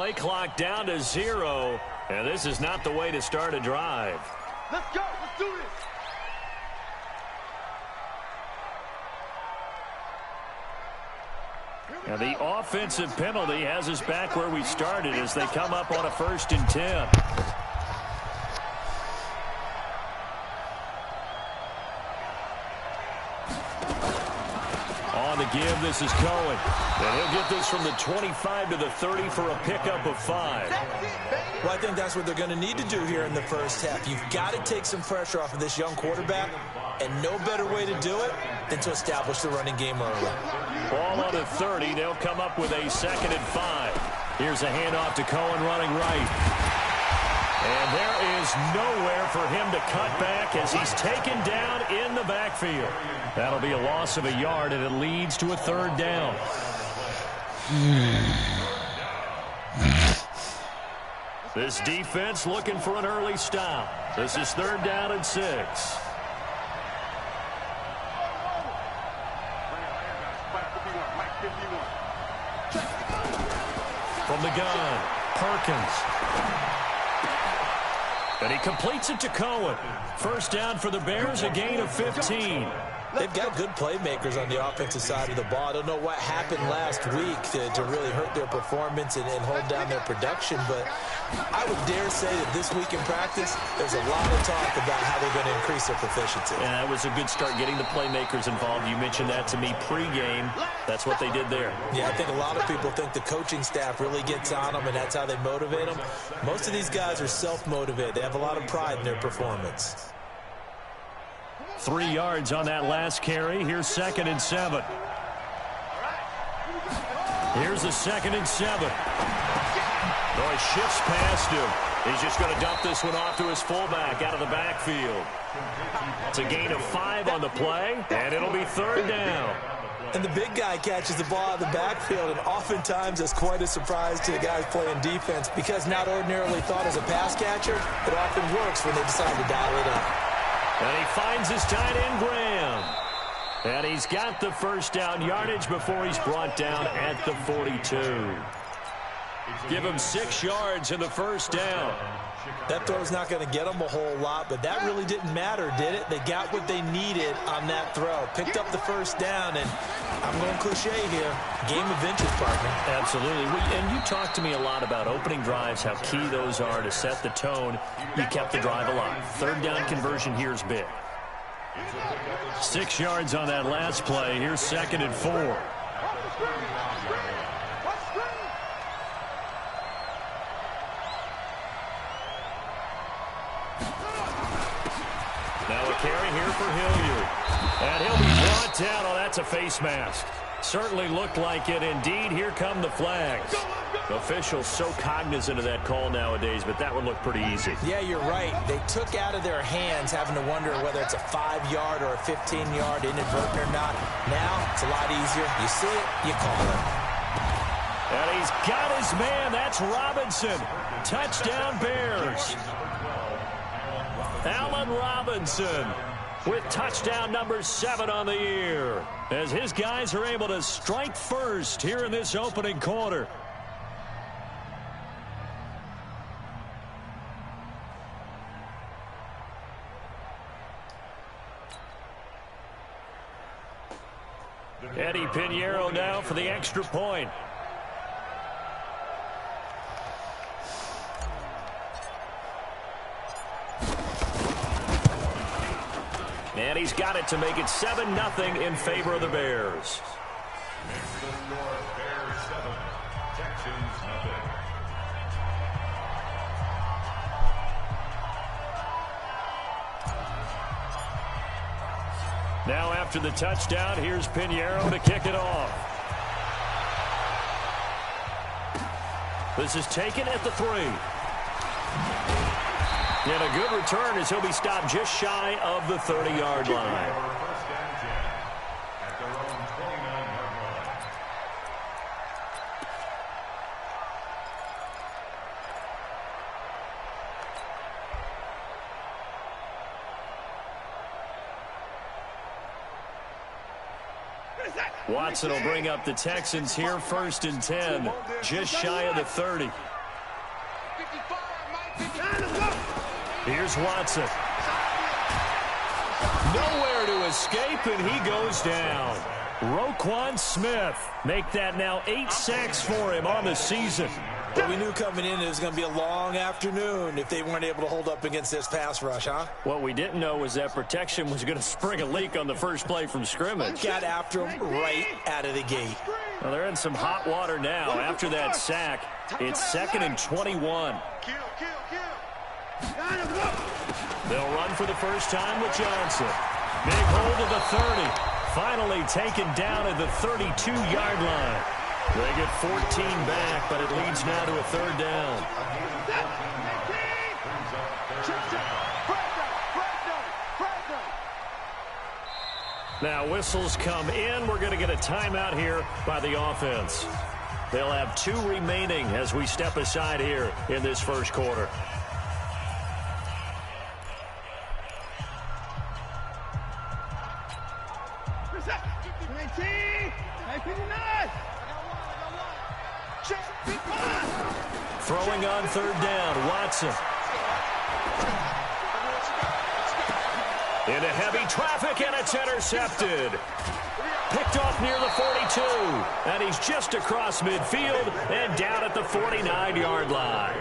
play clock down to 0, and this is not the way to start a drive. Let's go. Let's do this. And the offensive penalty has us back where we started as they come up on a 1st and 10. On the give, this is Cohen. And he'll get this from the 25 to the 30 for a pickup of 5. Well, I think that's what they're going to need to do here in the first half. You've got to take some pressure off of this young quarterback, and no better way to do it than to establish the running game early. Ball on the 30. They'll come up with a 2nd and 5. Here's a handoff to Cohen running right. And there is nowhere for him to cut back as he's taken down in the backfield. That'll be a loss of a yard, and it leads to a 3rd down. This defense looking for an early stop. This is 3rd down and 6. From the gun, Perkins. And he completes it to Cohen. 1st down for the Bears, a gain of 15. They've got good playmakers on the offensive side of the ball. I don't know what happened last week to really hurt their performance and hold down their production, but I would dare say that this week in practice, there's a lot of talk about how they're going to increase their proficiency. And that was a good start, getting the playmakers involved. You mentioned that to me pregame. That's what they did there. Yeah, I think a lot of people think the coaching staff really gets on them, and that's how they motivate them. Most of these guys are self-motivated. They have a lot of pride in their performance. 3 yards on that last carry. Here's 2nd and 7. Here's a 2nd and 7. No, he shifts past him. He's just going to dump this one off to his fullback out of the backfield. It's a gain of 5 on the play, and it'll be 3rd down. And the big guy catches the ball out of the backfield, and oftentimes that's quite a surprise to the guys playing defense because not ordinarily thought as a pass catcher, it often works when they decide to dial it up. And he finds his tight end, Graham. And he's got the 1st down yardage before he's brought down at the 42. Give him 6 yards in the 1st down. That throw's not going to get them a whole lot, but that really didn't matter, did it? They got what they needed on that throw. Picked up the 1st down, and I'm going cliche here. Game of inches, partner. Absolutely. And you talked to me a lot about opening drives, how key those are to set the tone. You kept the drive alive. 3rd down conversion here is big. 6 yards on that last play. Here's 2nd and 4. Now a carry here for Hilliard. And he'll be brought down. Oh, that's a face mask. Certainly looked like it. Indeed, here come the flags. Officials so cognizant of that call nowadays, but that would look pretty easy. Yeah, you're right. They took out of their hands having to wonder whether it's a 5-yard or a 15-yard inadvertent or not. Now, it's a lot easier. You see it, you call it. And he's got his man. That's Robinson. Touchdown, Bears. Allen Robinson with touchdown number 7 on the year, as his guys are able to strike first here in this opening quarter. Eddie Pinheiro now for the extra point. And he's got it to make it 7-0 in favor of the Bears. Now after the touchdown, here's Pinheiro to kick it off. This is taken at the 3. And a good return as he'll be stopped just shy of the 30-yard line. Watson will bring up the Texans here, 1st and 10, just shy of the 30. Here's Watson. Nowhere to escape, and he goes down. Roquan Smith make that now 8 sacks for him on the season. Well, we knew coming in it was going to be a long afternoon if they weren't able to hold up against this pass rush, huh? What we didn't know was that protection was going to spring a leak on the first play from scrimmage. Got after him right out of the gate. Well, they're in some hot water now. After that sack, it's 2nd and 21. They'll run for the first time with Johnson. Big hold of the 30. Finally taken down at the 32-yard line. They get 14 back, but it leads now to a 3rd down. Now whistles come in. We're going to get a timeout here by the offense. They'll have 2 remaining as we step aside here in this first quarter. Throwing on 3rd down, Watson. Into heavy traffic, and it's intercepted. Picked off near the 42, and he's just across midfield and down at the 49-yard line.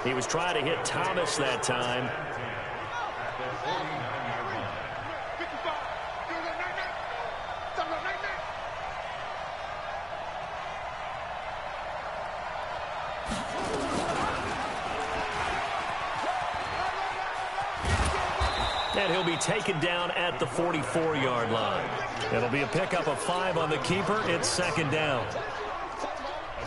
He was trying to hit Thomas that time. And he'll be taken down at the 44-yard line. It'll be a pickup of 5 on the keeper. It's 2nd down.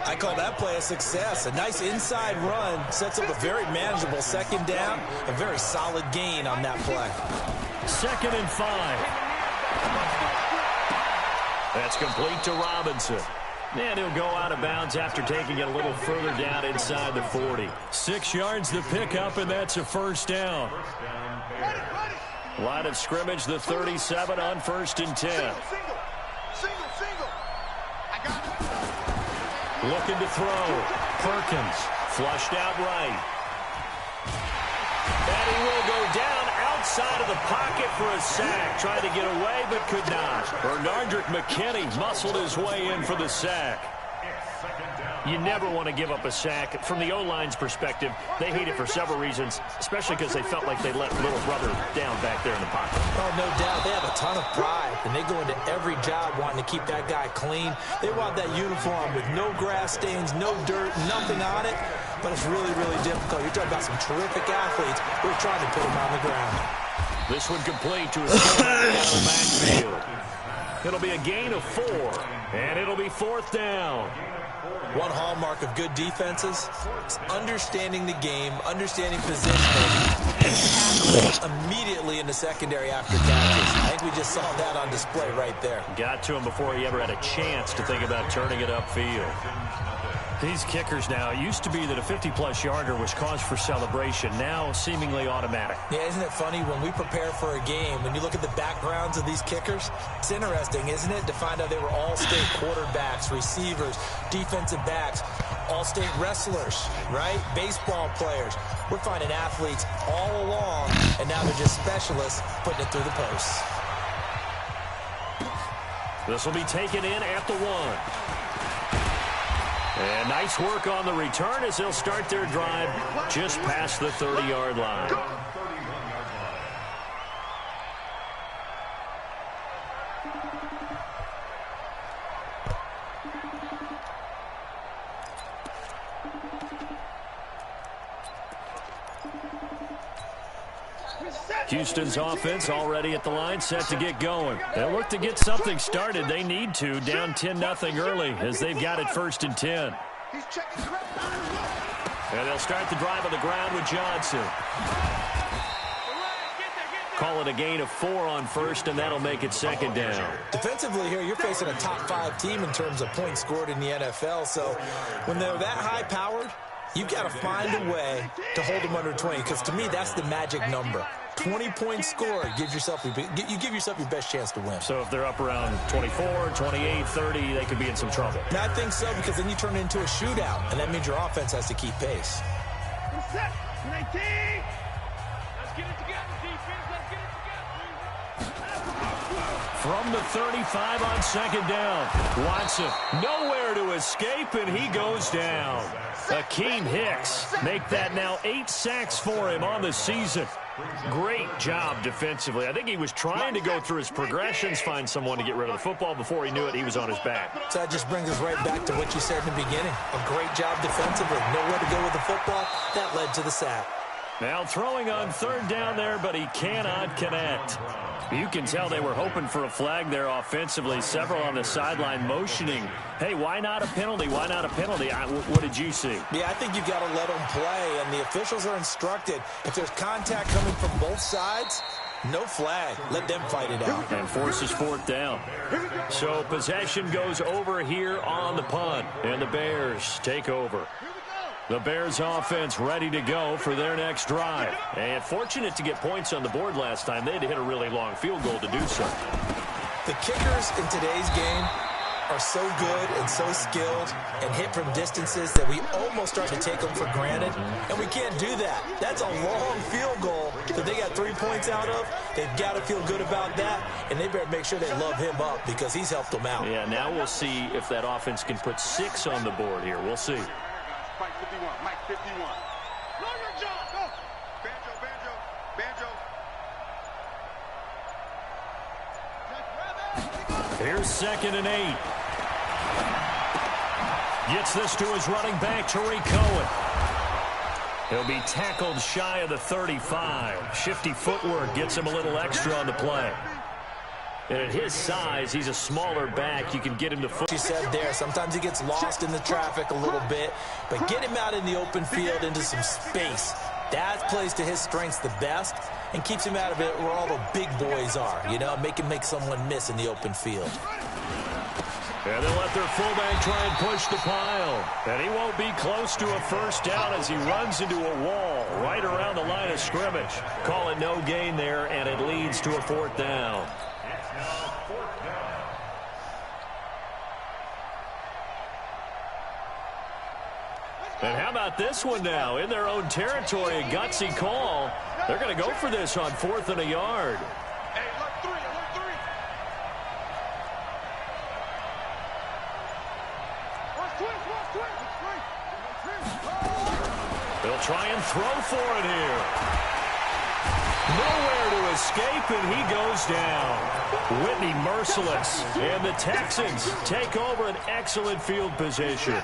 I call that play a success. A nice inside run sets up a very manageable 2nd down. A very solid gain on that play. 2nd and 5. That's complete to Robinson. And he'll go out of bounds after taking it a little further down inside the 40. 6 yards the pickup, and that's a 1st down. Line of scrimmage, the 37 on 1st and 10. Looking to throw. Perkins flushed out right. And he will go down outside of the pocket for a sack. Tried to get away, but could not. Bernardrick McKinney muscled his way in for the sack. You never want to give up a sack. From the O-line's perspective, they hate it for several reasons, especially because they felt like they let little brother down back there in the pocket. Oh, no doubt. They have a ton of pride, and they go into every job wanting to keep that guy clean. They want that uniform with no grass stains, no dirt, nothing on it, but it's really, really difficult. You're talking about some terrific athletes. We're trying to put them on the ground. This one complete to a fullback out of the backfield. It'll be a gain of 4, and it'll be 4th down. One hallmark of good defenses is understanding the game, understanding positioning, and tackling immediately in the secondary after catches. I think we just saw that on display right there. Got to him before he ever had a chance to think about turning it upfield. These kickers now, it used to be that a 50-plus yarder was cause for celebration, now seemingly automatic. Yeah, isn't it funny when we prepare for a game, when you look at the backgrounds of these kickers, it's interesting, isn't it, to find out they were all-state quarterbacks, receivers, defensive backs, all-state wrestlers, right? Baseball players. We're finding athletes all along, and now they're just specialists putting it through the posts. This will be taken in at the 1. And nice work on the return as they'll start their drive just past the 30-yard line. Houston's offense already at the line, set to get going. They'll look to get something started. They need to, down 10-0 early as they've got it 1st and 10. And they'll start the drive on the ground with Johnson. Call it a gain of 4 on 1st, and that'll make it 2nd down. Defensively here, you're facing a top-5 team in terms of points scored in the NFL, so when they're that high-powered, you've got to find a way to hold them under 20, because to me, that's the magic number. 20-point score, you give yourself your best chance to win. So if they're up around 24, 28, 30, they could be in some trouble. No, I think so, because then you turn it into a shootout, and that means your offense has to keep pace. from the 35 on second down. Watson, nowhere to escape, and he goes down. Akeem Hicks make that now 8 sacks for him on the season. Great job defensively. I think he was trying to go through his progressions, find someone to get rid of the football. Before he knew it, he was on his back. So that just brings us right back to what you said in the beginning. A great job defensively. Nowhere to go with the football. That led to the sack. Now throwing on third down there, but he cannot connect. You can tell they were hoping for a flag there offensively. Several on the sideline motioning, hey, why not a penalty? Why not a penalty? What did you see? Yeah, I think you've got to let them play, and the officials are instructed. If there's contact coming from both sides, no flag. Let them fight it out. And forces fourth down. So possession goes over here on the punt, and the Bears take over. The Bears offense ready to go for their next drive. And fortunate to get points on the board last time. They had to hit a really long field goal to do so. The kickers in today's game are so good and so skilled and hit from distances that we almost start to take them for granted. And we can't do that. That's a long field goal that they got 3 points out of. They've got to feel good about that. And they better make sure they love him up because he's helped them out. Yeah, now we'll see if that offense can put 6 on the board here. We'll see. Mike 51, Mike 51. Know your job, go. Banjo, banjo, banjo. Here's 2nd and 8. Gets this to his running back, Tariq Cohen. He'll be tackled shy of the 35. Shifty footwork gets him a little extra on the play. And at his size, he's a smaller back. You can get him to foot. You said there, sometimes he gets lost in the traffic a little bit, but get him out in the open field into some space. That plays to his strengths the best and keeps him out of it where all the big boys are, you know, make someone miss in the open field. And they'll let their fullback try and push the pile. And he won't be close to a first down as he runs into a wall right around the line of scrimmage. Call it no gain there, and it leads to a 4th down. And how about this one now? In their own territory, a gutsy call. They're going to go for this on 4th and a yard. Hey, look 3, look 3. Watch twist. They'll try and throw for it here. Nowhere to escape, and he goes down. Whitney merciless. And the Texans take over an excellent field position.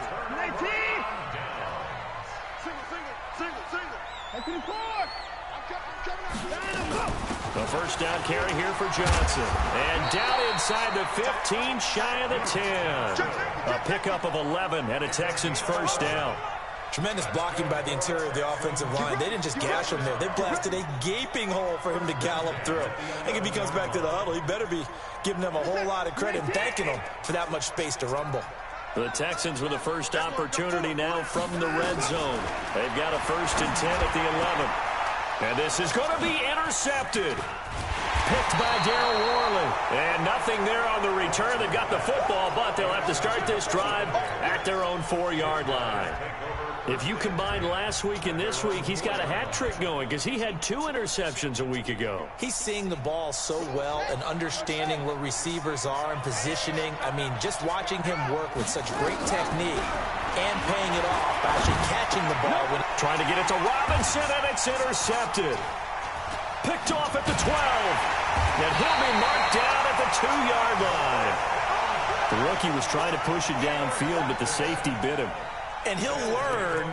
The first down carry here for Johnson. And down inside the 15, shy of the 10. A pickup of 11 and a Texans first down. Tremendous blocking by the interior of the offensive line. They didn't just gash him there. They blasted a gaping hole for him to gallop through. I think if he comes back to the huddle, he better be giving them a whole lot of credit and thanking them for that much space to rumble. The Texans with the first opportunity now from the red zone. They've got a 1st and 10 at the 11. And this is going to be intercepted. Picked by Darryl Worley. And nothing there on the return. They've got the football, but they'll have to start this drive at their own 4-yard line. If you combine last week and this week, he's got a hat trick going because he had 2 interceptions a week ago. He's seeing the ball so well and understanding where receivers are and positioning. I mean, just watching him work with such great technique and paying it off by actually catching the ball. Trying to get it to Robinson, and it's intercepted. Picked off at the 12. And he'll be marked down at the 2-yard line. The rookie was trying to push it downfield, but the safety bit him. And he'll learn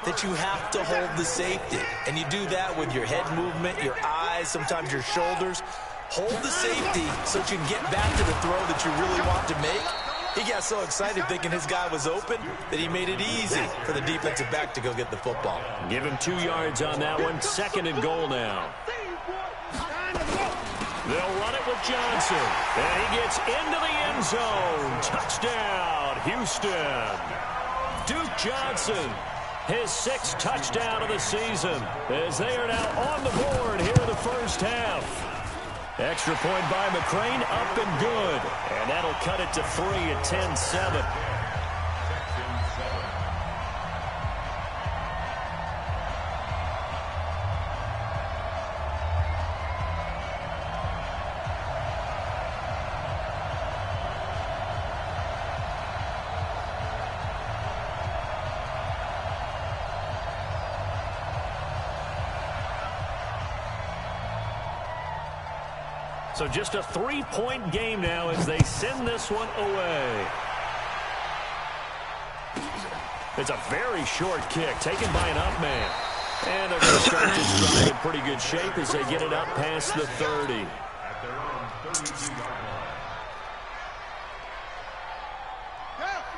that you have to hold the safety. And you do that with your head movement, your eyes, sometimes your shoulders. Hold the safety so that you can get back to the throw that you really want to make. He got so excited thinking his guy was open that he made it easy for the defensive back to go get the football. Give him 2 yards on that one. 2nd and goal now. They'll run it with Johnson. And he gets into the end zone. Touchdown, Houston. Duke Johnson, his 6th touchdown of the season, as they are now on the board here in the first half. Extra point by McCrane, up and good. And that'll cut it to 3 at 10-7. So just a 3-point game now as they send this one away. It's a very short kick taken by an up man. And they're going to start this drive in pretty good shape as they get it up past the 30.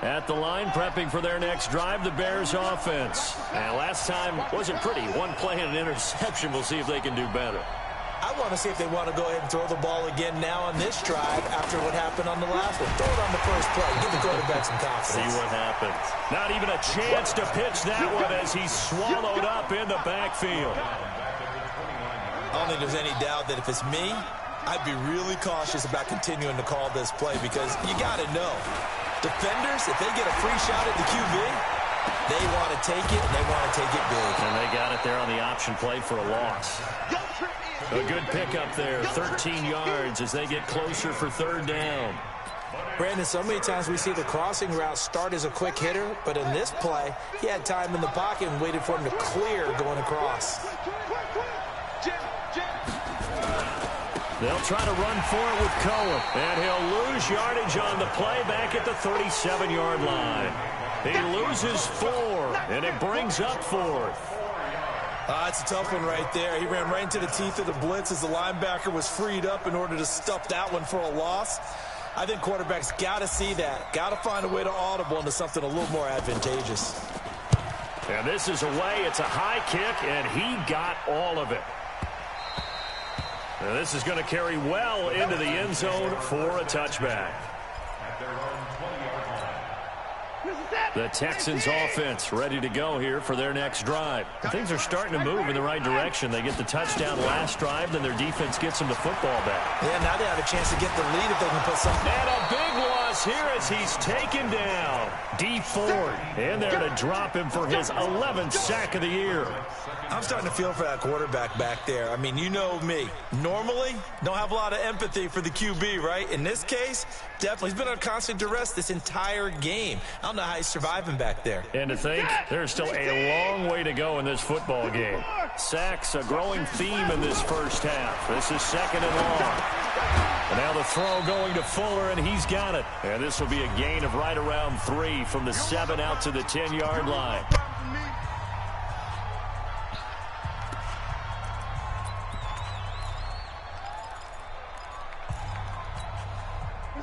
At the line, prepping for their next drive, the Bears offense. And last time wasn't pretty. One play and an interception. We'll see if they can do better. I want to see if they want to go ahead and throw the ball again now on this drive after what happened on the last one. Throw it on the first play. Give the quarterback some confidence. See what happens. Not even a chance to pitch that one as he's swallowed up in the backfield. I don't think there's any doubt that if it's me, I'd be really cautious about continuing to call this play because you got to know. Defenders, if they get a free shot at the QB, they want to take it, and they want to take it big. And they got it there on the option play for a loss. A good pickup there, 13 yards as they get closer for third down. Brandon, so many times we see the crossing route start as a quick hitter, but in this play, he had time in the pocket and waited for him to clear going across. They'll try to run for it with Cohen, and he'll lose yardage on the play back at the 37-yard line. He loses 4, and it brings up 4th. It's a tough one right there. He ran right into the teeth of the blitz as the linebacker was freed up in order to stuff that one for a loss. I think quarterbacks got to see that. Got to find a way to audible into something a little more advantageous. And this is away. It's a high kick, and he got all of it. Now this is going to carry well into the end zone for a touchback. The Texans offense ready to go here for their next drive. And things are starting to move in the right direction. They get the touchdown last drive, then their defense gets them the football back. Yeah, now they have a chance to get the lead if they can put something. And a big loss here as he's taken down. D Ford in there to drop him for his 11th sack of the year. I'm starting to feel for that quarterback back there. I mean, you know me. Normally, don't have a lot of empathy for the QB, right? In this case, definitely. He's been under constant duress this entire game. I don't know how he's surviving back there. And to think, there's still a long way to go in this football game. Sacks, a growing theme in this first half. This is second and long. And now the throw going to Fuller, and he's got it. And this will be a gain of right around 3 from the 7 out to the 10-yard line.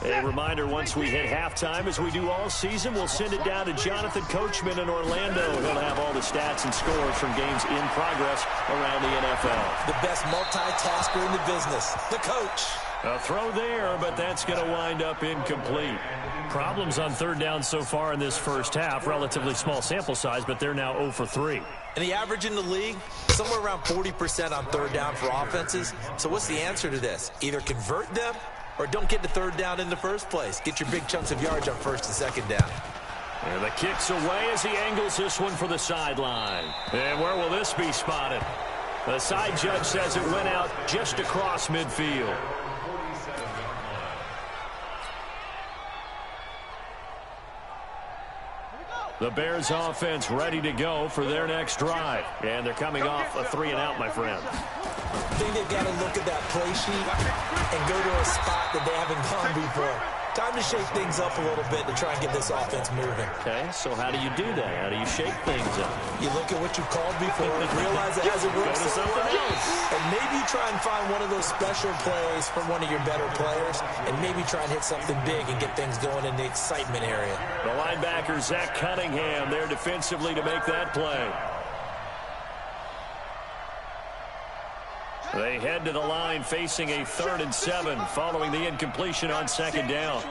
A reminder, once we hit halftime, as we do all season, we'll send it down to Jonathan Coachman in Orlando. He'll have all the stats and scores from games in progress around the NFL. The best multitasker in the business, the coach. A throw there, but that's going to wind up incomplete. Problems on third down so far in this first half. Relatively small sample size, but they're now 0 for 3. And the average in the league, somewhere around 40% on third down for offenses. So what's the answer to this? Either convert them or don't get the third down in the first place. Get your big chunks of yards on first and second down. And the kick's away as he angles this one for the sideline. And where will this be spotted? The side judge says it went out just across midfield. The Bears offense ready to go for their next drive. And they're coming off a 3-and-out, my friend. I think they've got to look at that play sheet and go to a spot that they haven't gone before. Time to shake things up a little bit to try and get this offense moving. Okay, so how do you do that? How do you shake things up? You look at what you've called before, realize it hasn't worked Go to something else. and maybe try and find one of those special plays from one of your better players, and maybe try and hit something big and get things going in the excitement area. The linebacker, Zach Cunningham, there defensively to make that play. They head to the line facing a 3rd and 7 following the incompletion on second down.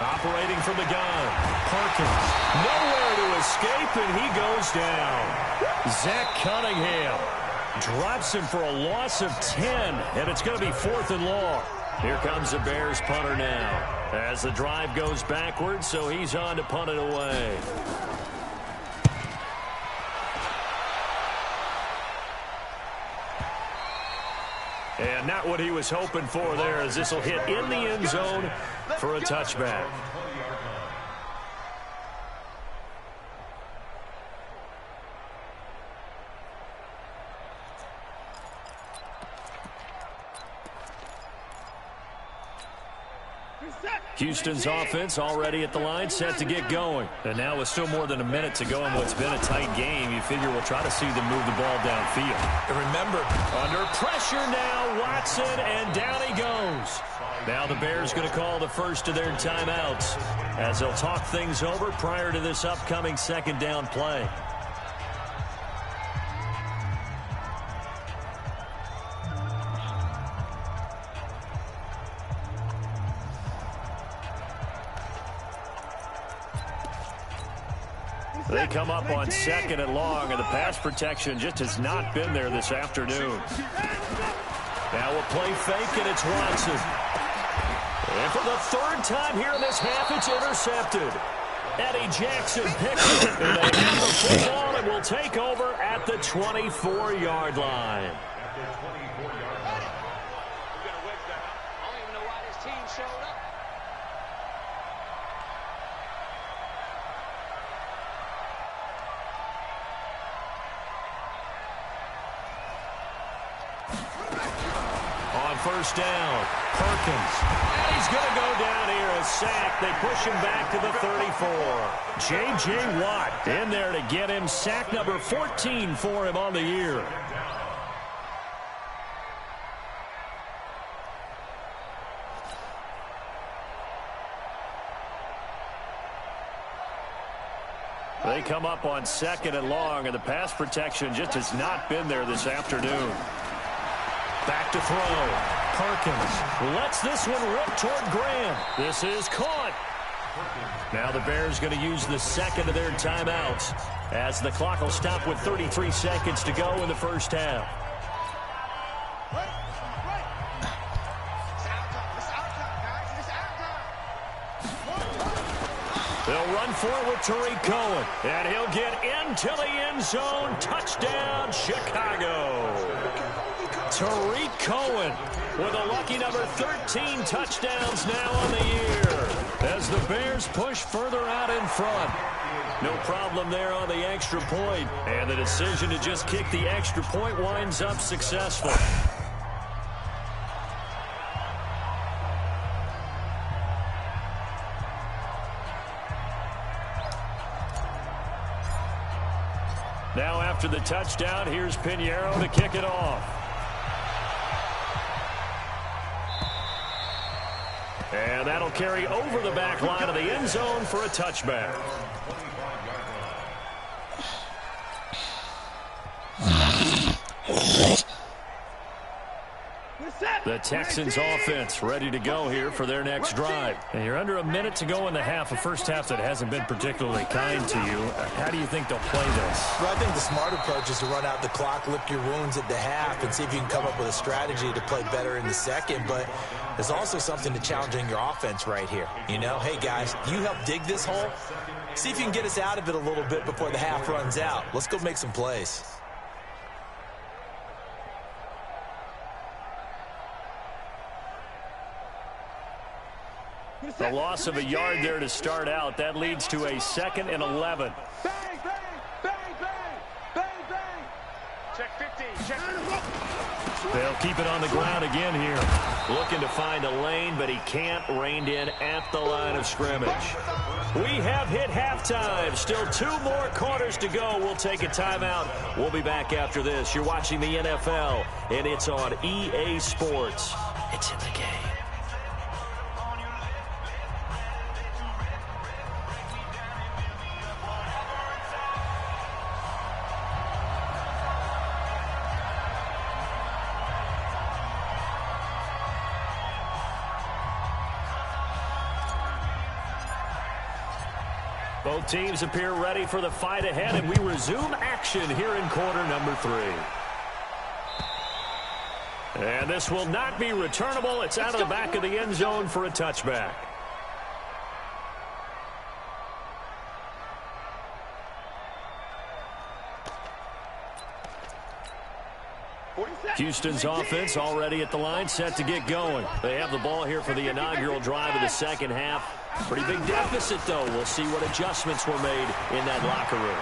Operating from the gun, Perkins. Nowhere to escape, and he goes down. Zach Cunningham drops him for a loss of 10, and it's going to be 4th and long. Here comes the Bears punter now as the drive goes backwards, so he's on to punt it away. And not what he was hoping for there, as this will hit in the end zone for a touchback. Houston's offense already at the line, set to get going. And now with still more than a minute to go in what's been a tight game, you figure we'll try to see them move the ball downfield. And remember, under pressure now, Watson, and down he goes. Now the Bears going to call the first of their timeouts as they'll talk things over prior to this upcoming second down play. They come up on second and long, and the pass protection just has not been there this afternoon. Now a play fake, and it's Watson. And for the third time here in this half, it's intercepted. Eddie Jackson picks it, and they have the football and will take over at the 24-yard line. First down, Perkins. And he's going to go down here, a sack. They push him back to the 34. J.J. Watt in there to get him. Sack number 14 for him on the year. They come up on second and long, and the pass protection just has not been there this afternoon. Back to throw. Perkins lets this one rip toward Graham. This is caught. Now the Bears going to use the second of their timeouts as the clock will stop with 33 seconds to go in the first half. They'll run for it with Tariq Cohen, and he'll get into the end zone. Touchdown, Chicago. Tariq Cohen with a lucky number 13 touchdowns now on the year as the Bears push further out in front. No problem there on the extra point, and the decision to just kick the extra point winds up successful. Now after the touchdown, here's Pinheiro to kick it off. And that'll carry over the back line of the end zone for a touchback. The Texans offense ready to go here for their next drive. And you're under a minute to go in the half, a first half that hasn't been particularly kind to you. How do you think they'll play this? Well, I think the smart approach is to run out the clock, lick your wounds at the half, and see if you can come up with a strategy to play better in the second. But there's also something to challenging your offense right here. You know, hey, guys, you help dig this hole. See if you can get us out of it a little bit before the half runs out. Let's go make some plays. The loss of a yard there to start out. That leads to a 2nd and 11. Bang, bang, bang, bang, bang, bang. Check 15, check 15. They'll keep it on the ground again here. Looking to find a lane, but he can't. Reined in at the line of scrimmage. We have hit halftime. Still 2 more quarters to go. We'll take a timeout. We'll be back after this. You're watching the NFL, and it's on EA Sports. It's in the game. Both teams appear ready for the fight ahead, and we resume action here in quarter number 3. And this will not be returnable. It's out of the back of the end zone for a touchback. Houston's offense already at the line, set to get going. They have the ball here for the inaugural drive of the second half. Pretty big deficit, though. We'll see what adjustments were made in that locker room.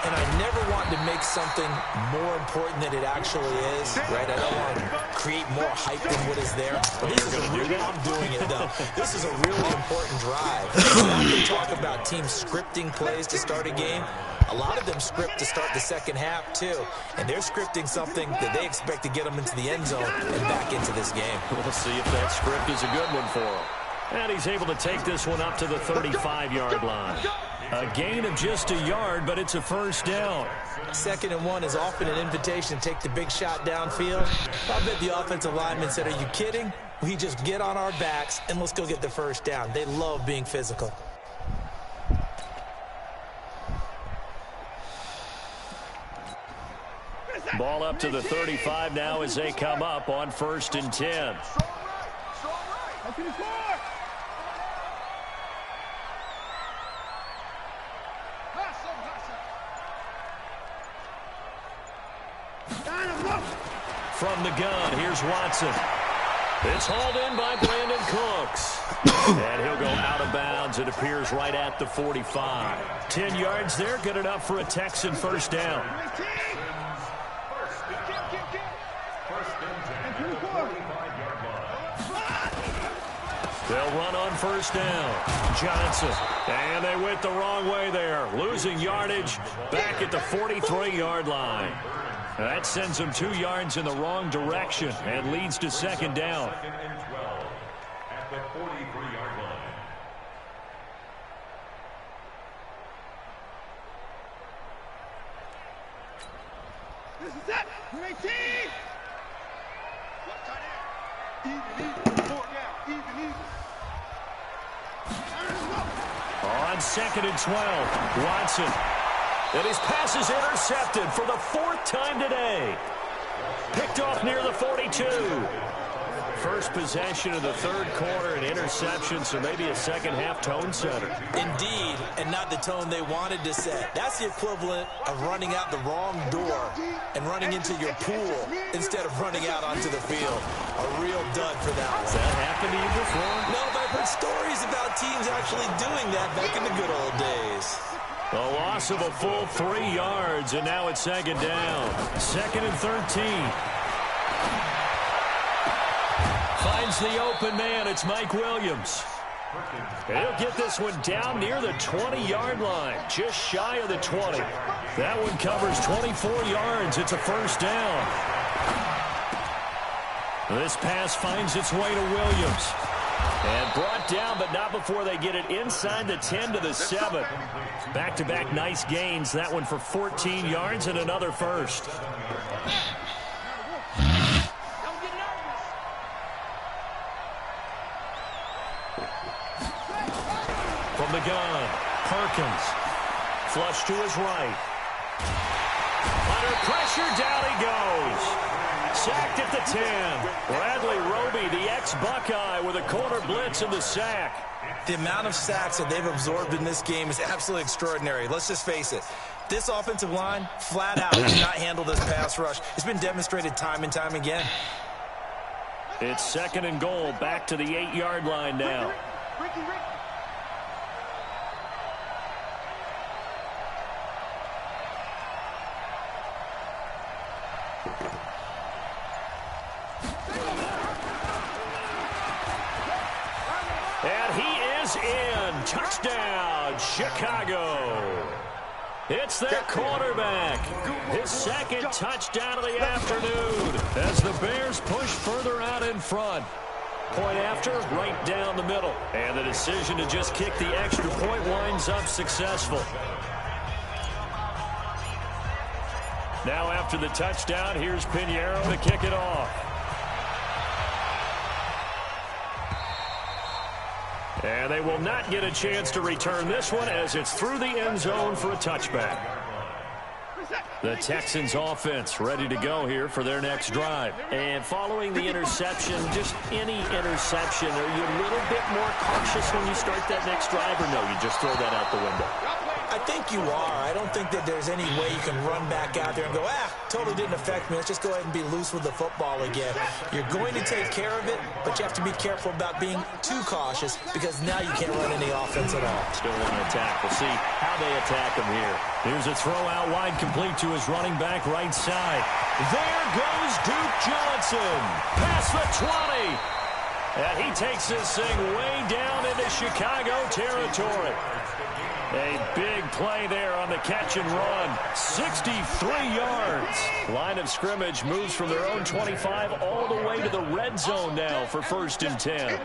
and I never want to make something more important than it actually is, right? I don't want to create more hype than what is there. But this is I'm doing it, though. This is a really important drive. I can talk about teams scripting plays to start a game. A lot of them script to start the second half, too. And they're scripting something that they expect to get them into the end zone and back into this game. We'll see if that script is a good one for him. And he's able to take this one up to the 35-yard line. A gain of just a yard, but it's a first down. 2nd and 1 is often an invitation to take the big shot downfield. I bet the offensive lineman said, are you kidding? We just get on our backs and let's go get the first down. They love being physical. Ball up to the 35 now as they come up on 1st and 10. From the gun, here's Watson. It's hauled in by Brandon Cooks. And he'll go out of bounds. It appears right at the 45. 10 yards there, good enough for a Texan first down. They'll run on first down. Johnson. And they went the wrong way there. Losing yardage back at the 43-yard line. That sends them 2 yards in the wrong direction and leads to 2nd down. Second and 12 at the 43-yard line. This is it. 18. On 2nd and 12, Watson. And his pass is intercepted for the 4th time today. Picked off near the 42. First possession of the 3rd quarter, an interception, so maybe a second-half tone setter. Indeed, and not the tone they wanted to set. That's the equivalent of running out the wrong door and running into your pool instead of running out onto the field. A real dud for that one. Has that happened to you before? No, but I've heard stories about teams actually doing that back in the good old days. A loss of a full 3 yards, and now it's 2nd down. 2nd and 13. Finds the open man. It's Mike Williams. He'll get this one down near the 20-yard line, just shy of the 20. That one covers 24 yards. It's a first down. This pass finds its way to Williams. And brought down, but not before they get it inside the 10 to the 7. Back-to-back nice gains. That one for 14 yards and another first. From the gun, Perkins. Flush to his right. Under pressure, down he goes. Sacked at the 10. Bradley Roby, the ex-Buckeye, with a corner blitz and the sack. The amount of sacks that they've absorbed in this game is absolutely extraordinary. Let's just face it. This offensive line, flat out, cannot handle this pass rush. It's been demonstrated time and time again. It's 2nd and goal, back to the 8-yard line now. And he is in. Touchdown, Chicago. It's their quarterback. His 2nd touchdown of the afternoon as the Bears push further out in front. Point after, right down the middle. And the decision to just kick the extra point winds up successful. Now after the touchdown, here's Pinheiro to kick it off. And they will not get a chance to return this one as it's through the end zone for a touchback. The Texans offense ready to go here for their next drive. And following the interception, just any interception, are you a little bit more cautious when you start that next drive, or no, you just throw that out the window? I think you are. I don't think that there's any way you can run back out there and go, totally didn't affect me. Let's just go ahead and be loose with the football again. You're going to take care of it, but you have to be careful about being too cautious because now you can't run any offense at all. Still want to attack. We'll see how they attack him here. Here's a throw out wide, complete to his running back right side. There goes Duke Johnson. Past the 20. And he takes this thing way down into Chicago territory. A big play there on the catch and run. 63 yards. Line of scrimmage moves from their own 25 all the way to the red zone now for 1st and 10.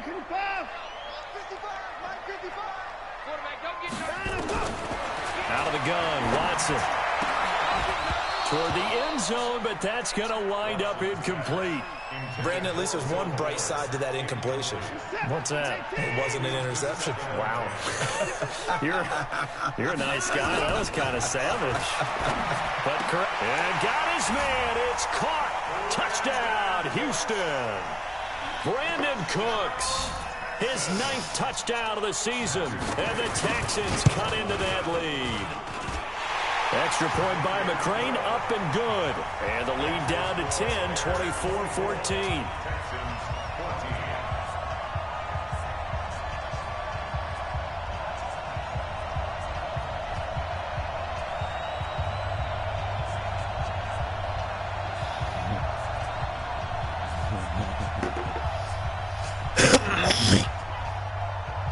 Out of the gun, Watson. Toward the end zone, but that's going to wind up incomplete. Brandon, at least there's one bright side to that incompletion. What's that? It wasn't an interception. Wow. You're a nice guy. That was kind of savage. But correct. And got his man. It's caught. Touchdown, Houston. Brandon Cooks. His 9th touchdown of the season. And the Texans cut into that lead. Extra point by McCrane, up and good. And the lead down to 10, 24-14.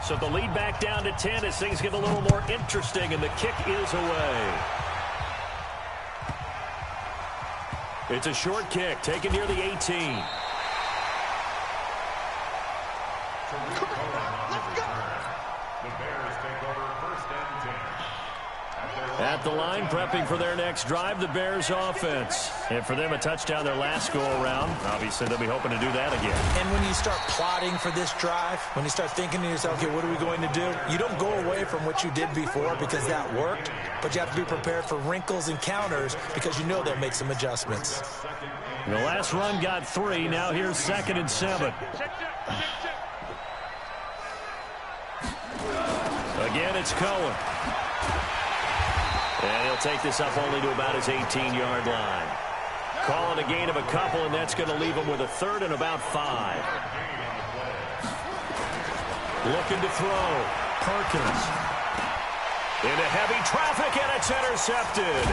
So the lead back down to 10 as things get a little more interesting, and the kick is away. It's a short kick, taken near the 18. At the line, prepping for their next drive, the Bears offense. And for them, a touchdown their last go-around. Obviously, they'll be hoping to do that again. And when you start plotting for this drive, when you start thinking to yourself, okay, what are we going to do? You don't go away from what you did before because that worked, but you have to be prepared for wrinkles and counters because you know they'll make some adjustments. The last run got 3. Now here's 2nd and 7. Again, it's Cohen. And he'll take this up only to about his 18-yard line. Calling a gain of a couple, and that's going to leave him with a 3rd and about 5. Looking to throw. Perkins. Into heavy traffic, and it's intercepted.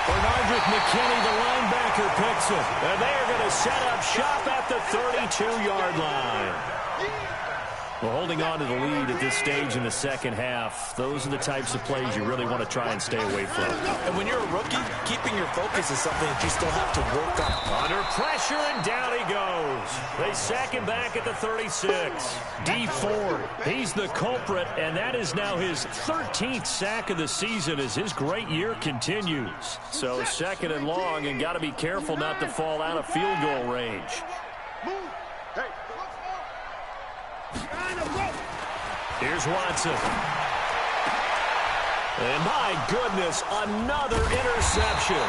Bernardrick McKinney, the linebacker, picks it. And they are going to set up shop at the 32-yard line. Well, holding on to the lead at this stage in the second half, those are the types of plays you really want to try and stay away from. And when you're a rookie, keeping your focus is something that you still have to work on. Under pressure, and down he goes. They sack him back at the 36. D Ford, he's the culprit, and that is now his 13th sack of the season as his great year continues. So 2nd and long, and got to be careful not to fall out of field goal range. Here's Watson. And my goodness, another interception.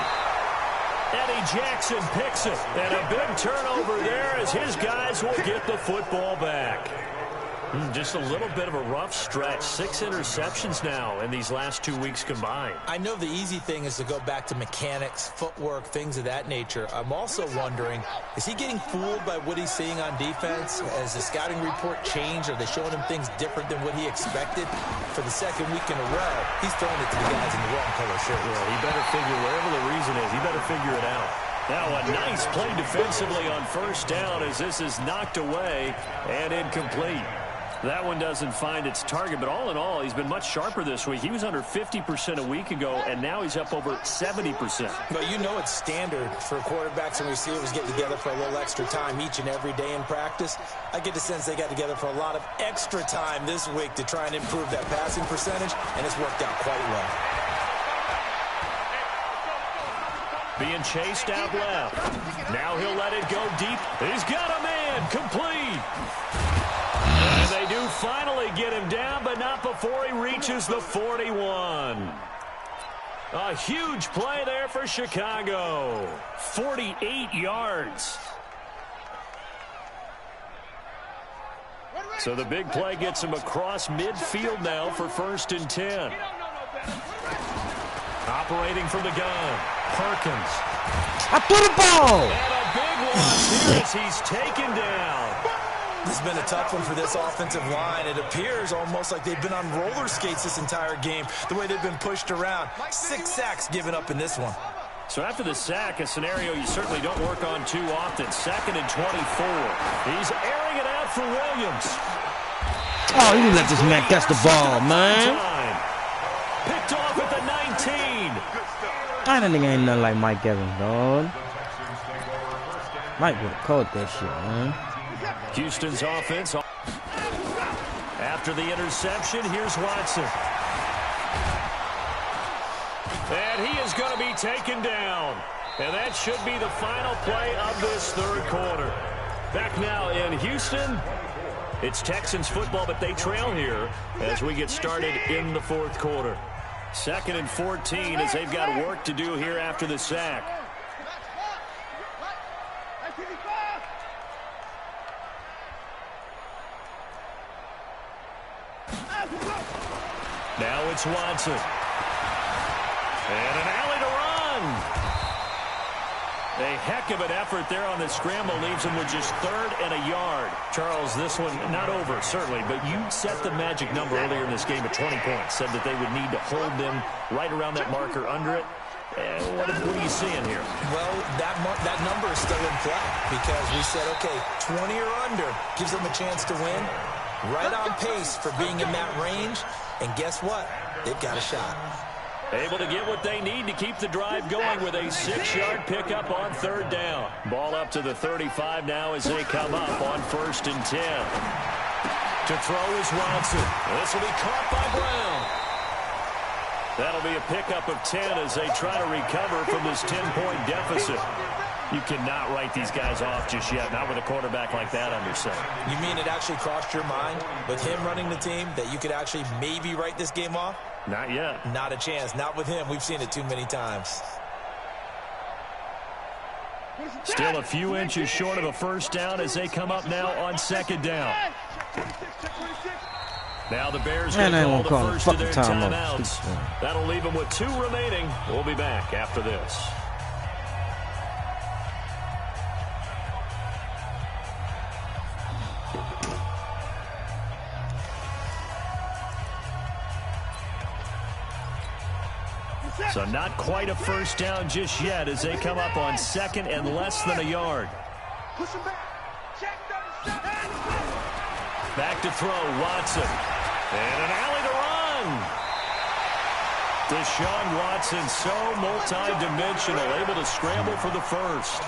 Eddie Jackson picks it. And a big turnover there as his guys will get the football back. Just a little bit of a rough stretch. 6 interceptions now in these last 2 weeks combined. I know the easy thing is to go back to mechanics, footwork, things of that nature. I'm also wondering, is he getting fooled by what he's seeing on defense? Has the scouting report changed? Are they showing him things different than what he expected? For the 2nd week in a row, he's throwing it to the guys in the wrong color shirt. Well, he better figure, whatever the reason is, he better figure it out. Now a nice play defensively on 1st down as this is knocked away and incomplete. That one doesn't find its target, but all in all, he's been much sharper this week. He was under 50% a week ago, and now he's up over 70%. But you know it's standard for quarterbacks and receivers get together for a little extra time each and every day in practice. I get the sense they got together for a lot of extra time this week to try and improve that passing percentage, and it's worked out quite well. Being chased out left. Now he'll let it go deep. He's got a man, complete. And they do finally get him down, but not before he reaches the 41. A huge play there for Chicago. 48 yards. So the big play gets him across midfield now for 1st and 10. Operating from the gun, Perkins. I threw the ball. And a big loss here as he's taken down. This has been a tough one for this offensive line. It appears almost like they've been on roller skates this entire game, the way they've been pushed around. 6 sacks given up in this one. So after the sack, a scenario you certainly don't work on too often. 2nd and 24. He's airing it out for Williams. Oh, you let this man catch the ball, man. Picked off at the 19. I don't think ain't nothing like Mike Evans, dog. Mike would have caught that shit, man. Houston's offense. After the interception, here's Watson. And he is going to be taken down. And that should be the final play of this third quarter. Back now in Houston. It's Texans football, but they trail here as we get started in the fourth quarter. 2nd and 14 as they've got work to do here after the sack. Now it's Watson. And an alley to run. A heck of an effort there on the scramble leaves him with just 3rd and a yard. Charles, this one not over, certainly, but you set the magic number earlier in this game at 20 points. Said that they would need to hold them right around that marker under it. What are you seeing here? Well, that number is still in play because we said, okay, 20 or under gives them a chance to win. Right on pace for being in that range. And guess what? They've got a shot. Able to get what they need to keep the drive going with a 6-yard pickup on 3rd down. Ball up to the 35 now as they come up on 1st and 10. To throw is Watson. This will be caught by Brown. That'll be a pickup of 10 as they try to recover from this 10-point deficit. You cannot write these guys off just yet, not with a quarterback like that under center. You mean it actually crossed your mind with him running the team that you could actually maybe write this game off? Not yet. Not a chance. Not with him. We've seen it too many times. Still a few inches short of a 1st down as they come up now on 2nd down. Now the Bears going to call the first of their timeouts. That'll leave them with 2 remaining. We'll be back after this. So not quite a 1st down just yet as they come up on 2nd and less than a yard. Back to throw, Watson. And an alley to run. Deshaun Watson, so multi-dimensional, able to scramble for the 1st.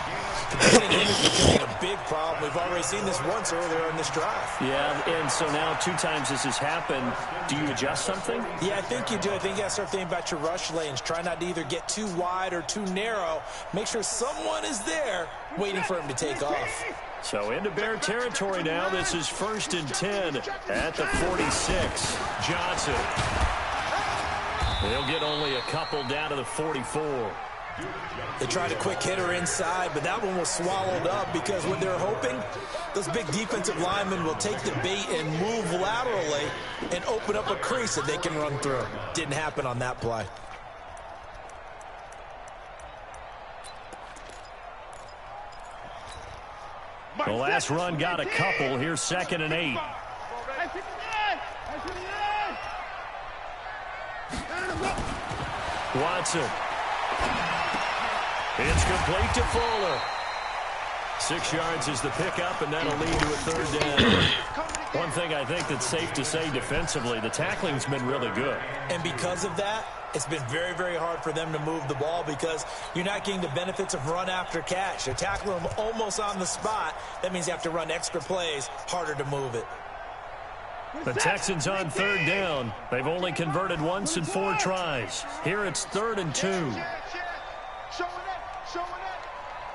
Becoming a big problem. We've already seen this once earlier in this drive. Yeah, and so now 2 times this has happened. Do you adjust something? Yeah, I think you do. I think you got to start thinking about your rush lanes. Try not to either get too wide or too narrow. Make sure someone is there waiting for him to take off. So into Bear territory now. This is 1st and 10 at the 46. Johnson. They'll get only a couple down to the 44. They tried a quick hitter inside, but that one was swallowed up because what they're hoping, those big defensive linemen will take the bait and move laterally and open up a crease that they can run through. Didn't happen on that play. The last run got a couple. Here's 2nd and 8. Watson. It's complete to Fuller. 6 yards is the pickup, and that'll lead to a 3rd down. One thing I think that's safe to say defensively, the tackling's been really good. And because of that, it's been very, very hard for them to move the ball because you're not getting the benefits of run after catch. They're tackling them almost on the spot. That means you have to run extra plays, harder to move it. The Texans on 3rd down. They've only converted once in 4 tries. Here it's 3rd and 2. Showing it.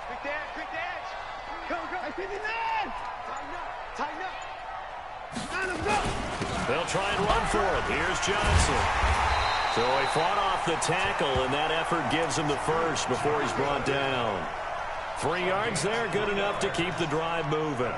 Quick dash. Go. Tighten up. They'll try and run for it. Here's Johnson. So he fought off the tackle, and that effort gives him the 1st before he's brought down. 3 yards there, good enough to keep the drive moving.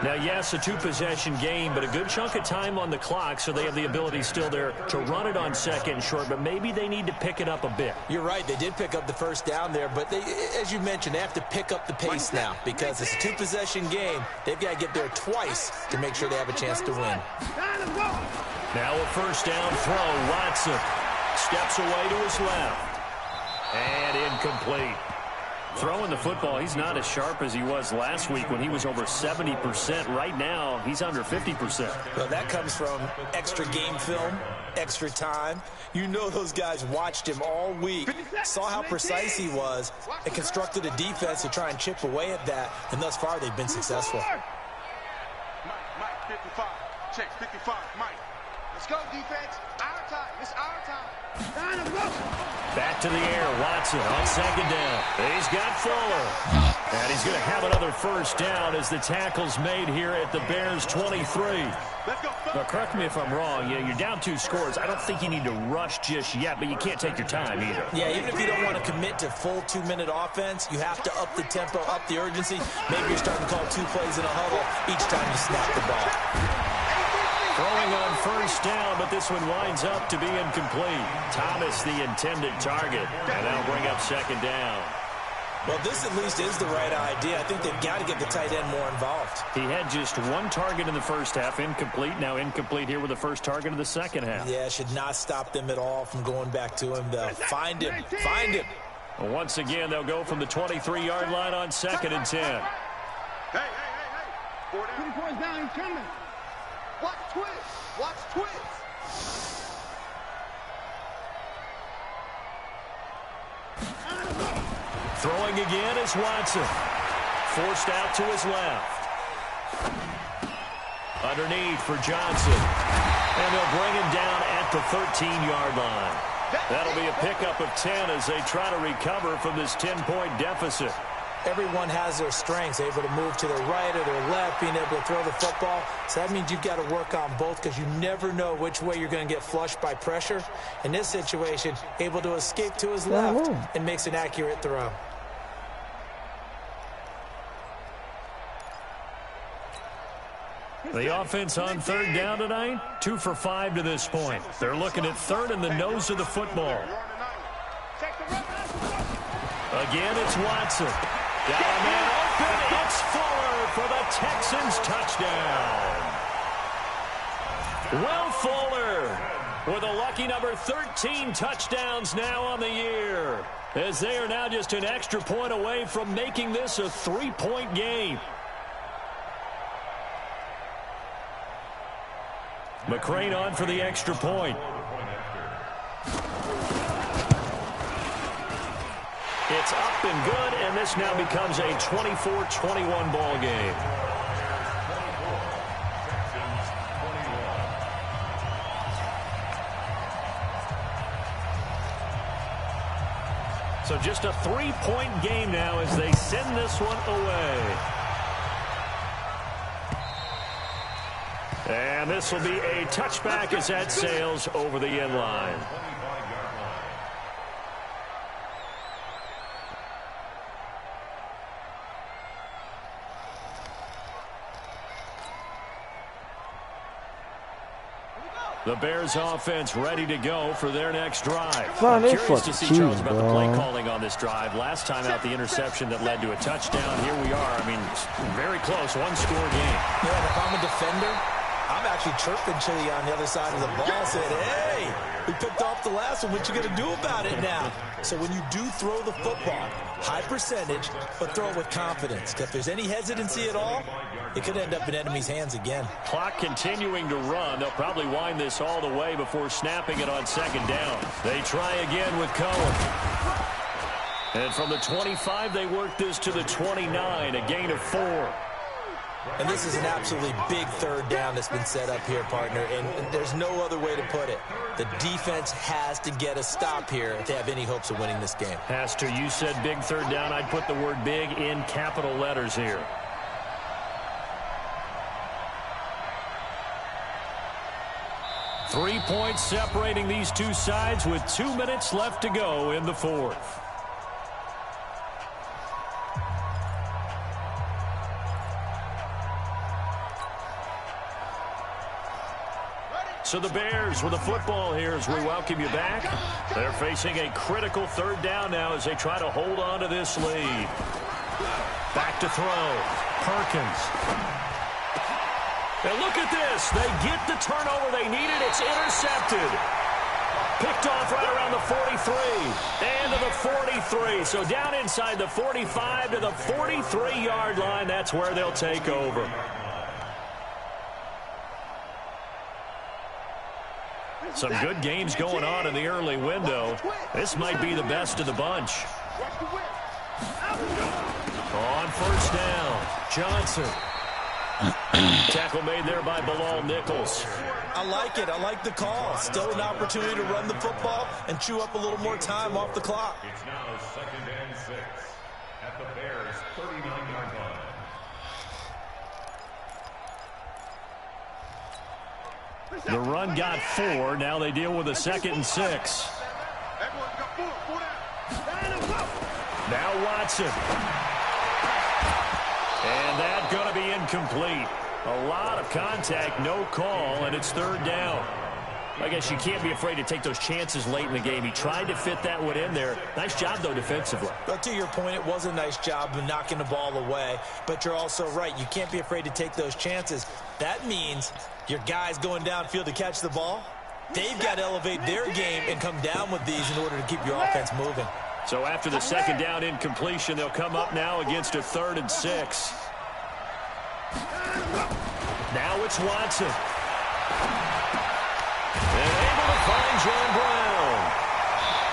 Now, yes, a 2-possession game, but a good chunk of time on the clock, so they have the ability still there to run it on second and short, but maybe they need to pick it up a bit. You're right. They did pick up the first down there, but they, as you mentioned, they have to pick up the pace now because it's a 2-possession game. They've got to get there twice to make sure they have a chance to win. Now a first down throw. Watson steps away to his left. And incomplete. Throwing the football, he's not as sharp as he was last week when he was over 70%. Right now, he's under 50%. Well, that comes from extra game film, extra time. You know those guys watched him all week, saw how precise he was, and constructed a defense to try and chip away at that, and thus far they've been successful. Mike, 55. Check, 55, Mike. Let's go, defense. Our time. It's our time. Back to the air. Watson on second down. He's got Fuller. And he's going to have another first down as the tackle's made here at the Bears' 23. Now, correct me if I'm wrong. Yeah, you're down 2 scores. I don't think you need to rush just yet, but you can't take your time either. Yeah, even if you don't want to commit to full 2-minute offense, you have to up the tempo, up the urgency. Maybe you're starting to call 2 plays in a huddle each time you snap the ball. Throwing on first down, but this one winds up to be incomplete. Thomas, the intended target, and that'll bring up second down. Well, this at least is the right idea. I think they've got to get the tight end more involved. He had just 1 target in the first half, incomplete. Now incomplete here with the first target of the second half. Yeah, should not stop them at all from going back to him, though. Find him. Find him. Well, once again, they'll go from the 23-yard line on 2nd and 10. Hey. 4 points down, he's coming. Watch twist. Watch twist. Throwing again is Watson. Forced out to his left. Underneath for Johnson. And they'll bring him down at the 13-yard line. That'll be a pickup of 10 as they try to recover from this 10-point deficit. Everyone has their strengths, able to move to their right or their left, being able to throw the football. So that means you've got to work on both because you never know which way you're going to get flushed by pressure. In this situation, able to escape to his left and makes an accurate throw. The offense on 3rd down tonight, 2 for 5 to this point. They're looking at 3rd in the nose of the football. Again, it's Watson. Got a man open. It's Fuller for the Texans touchdown. Will Fuller with a lucky number 13 touchdowns now on the year, as they are now just an extra point away from making this a 3-point game. McCrane on for the extra point. It's up and good, and this now becomes a 24-21 ball game. So just a 3-point game now as they send this one away. And this will be a touchback as that sails over the end line. The Bears offense ready to go for their next drive. I'm curious to see, Charles, about the play calling on this drive. Last time out, the interception that led to a touchdown. Here we are. I mean, very close, 1-score game. Yeah, if I'm a defender, I'm actually chirping Chili on the other side of the ball, saying, hey, we picked off the last one. What you going to do about it now? So when you do throw the football, high percentage, but throw it with confidence. If there's any hesitancy at all, it could end up in enemy's hands again. Clock continuing to run. They'll probably wind this all the way before snapping it on 2nd down. They try again with Cohen. And from the 25, they work this to the 29, a gain of 4. And this is an absolutely big 3rd down that's been set up here, partner, and there's no other way to put it. The defense has to get a stop here if they have any hopes of winning this game. Has to. You said big 3rd down. I'd put the word big in capital letters here. Three points separating these two sides with 2 minutes left to go in the 4th. So the Bears with the football here as we welcome you back. They're facing a critical third down now as they try to hold on to this lead. Back to throw. Perkins. And look at this. They get the turnover they needed. It's intercepted. Picked off right around the 43. And to the 43. So down inside the 45 to the 43-yard line. That's where they'll take over. Some good games going on in the early window. This might be the best of the bunch. On first down, Johnson. Tackle made there by Bilal Nichols. I like it. I like the call. Still an opportunity to run the football and chew up a little more time off the clock. It's now 2nd and 6 at the Bears' 39-yard line. The run got 4. Now they deal with a 2nd and 6. Now Watson. And that's going to be incomplete. A lot of contact, no call, and it's 3rd down. I guess you can't be afraid to take those chances late in the game. He tried to fit that one in there. Nice job, though, defensively. But to your point, it was a nice job of knocking the ball away. But you're also right. You can't be afraid to take those chances. That means your guys going downfield to catch the ball, they've got to elevate their game and come down with these in order to keep your offense moving. So after the 2nd down incompletion, they'll come up now against a 3rd and 6. Now it's Watson. And able to find John Brown.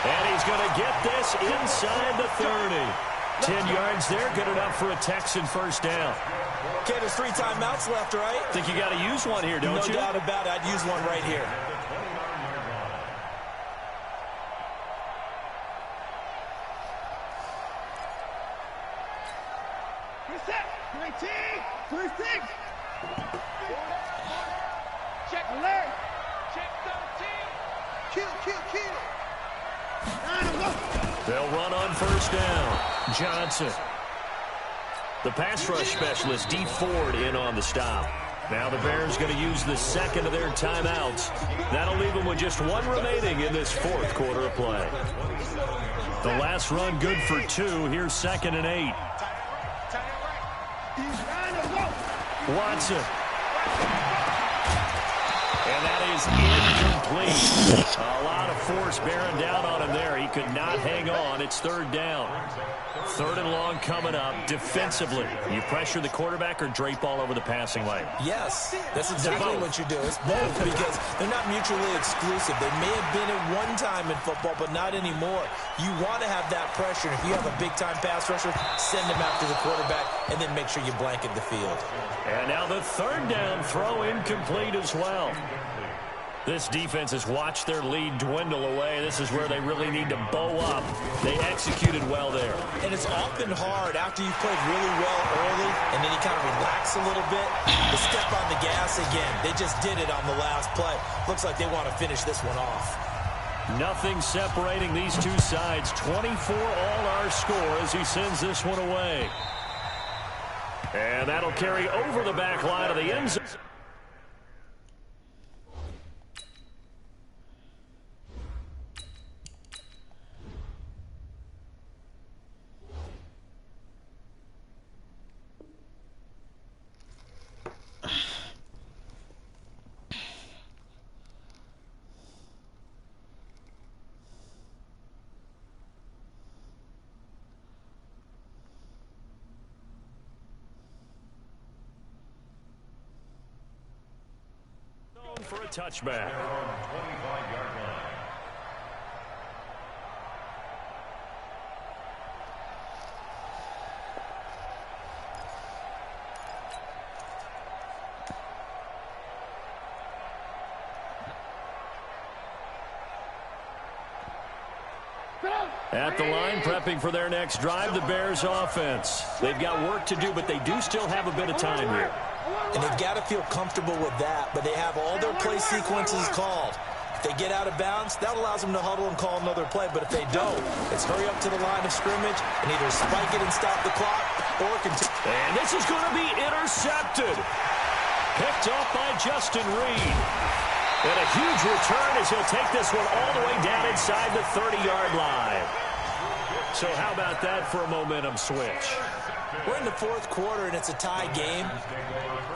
And he's going to get this inside the 30. 10 yards there, good enough for a Texan 1st down. Okay, there's 3 timeouts left, right? Think you got to use one here, don't you? No doubt about it. I'd use one right here. Check leg. Check 13. Kill. They'll run on 1st down. Johnson. The pass rush specialist, D. Ford, in on the stop. Now the Bears going to use the 2nd of their timeouts. That'll leave them with just 1 remaining in this 4th quarter of play. The last run good for 2. Here's 2nd and 8. Watson. And that is incomplete. A lot of force bearing down on him there. He could not hang on. It's 3rd down. 3rd and long coming up. Defensively, you pressure the quarterback or drape all over the passing lane? Yes, that's exactly what you do. It's both because they're not mutually exclusive. They may have been at one time in football, but not anymore. You want to have that pressure. If you have a big-time pass rusher, send him after the quarterback, and then make sure you blanket the field. And now the 3rd down throw incomplete as well. This defense has watched their lead dwindle away. This is where they really need to bow up. They executed well there. And it's often hard after you've played really well early and then you kind of relax a little bit to step on the gas again. They just did it on the last play. Looks like they want to finish this one off. Nothing separating these two sides. 24 all our score as he sends this one away. And that'll carry over the back line of the end zone. For a touchback. 25-yard line. At the line, prepping for their next drive, the Bears offense. They've got work to do, but they do still have a bit of time here. And they've got to feel comfortable with that, but they have all their play sequences called. If they get out of bounds, that allows them to huddle and call another play, but if they don't, it's hurry up to the line of scrimmage and either spike it and stop the clock or continue. And this is going to be intercepted. Picked up by Justin Reed. And a huge return as he'll take this one all the way down inside the 30-yard line. So how about that for a momentum switch? We're in the fourth quarter, and it's a tie game.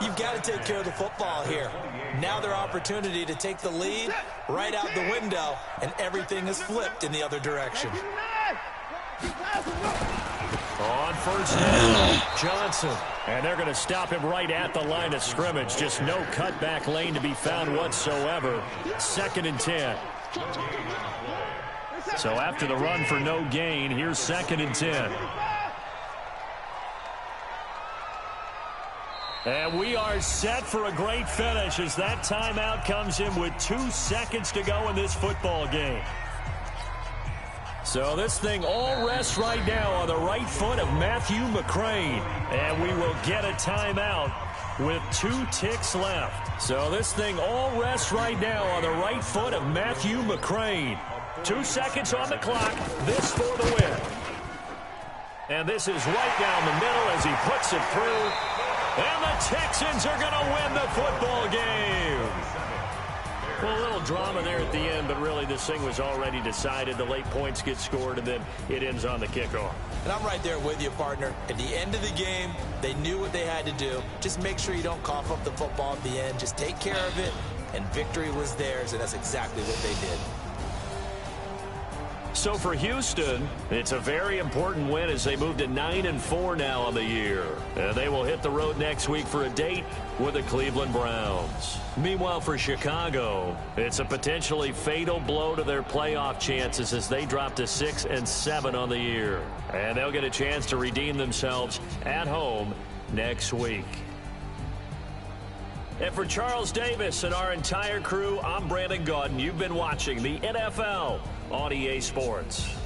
You've got to take care of the football here. Now their opportunity to take the lead right out the window, and everything is flipped in the other direction. On first down, Johnson. And they're going to stop him right at the line of scrimmage. Just no cutback lane to be found whatsoever. 2nd and 10. So after the run for no gain, here's 2nd and 10. And we are set for a great finish as that timeout comes in with 2 seconds to go in this football game. So this thing all rests right now on the right foot of Matthew McCrane. And we will get a timeout with 2 ticks left. So this thing all rests right now on the right foot of Matthew McCrane. 2 seconds on the clock. This for the win. And this is right down the middle as he puts it through. And the Texans are going to win the football game. Well, a little drama there at the end, but really this thing was already decided. The late points get scored, and then it ends on the kickoff. And I'm right there with you, partner. At the end of the game, they knew what they had to do. Just make sure you don't cough up the football at the end. Just take care of it, and victory was theirs, and that's exactly what they did. So for Houston, it's a very important win as they move to 9-4 now on the year. And they will hit the road next week for a date with the Cleveland Browns. Meanwhile, for Chicago, it's a potentially fatal blow to their playoff chances as they drop to 6-7 on the year. And they'll get a chance to redeem themselves at home next week. And for Charles Davis and our entire crew, I'm Brandon Gaudin. You've been watching the NFL on EA Sports.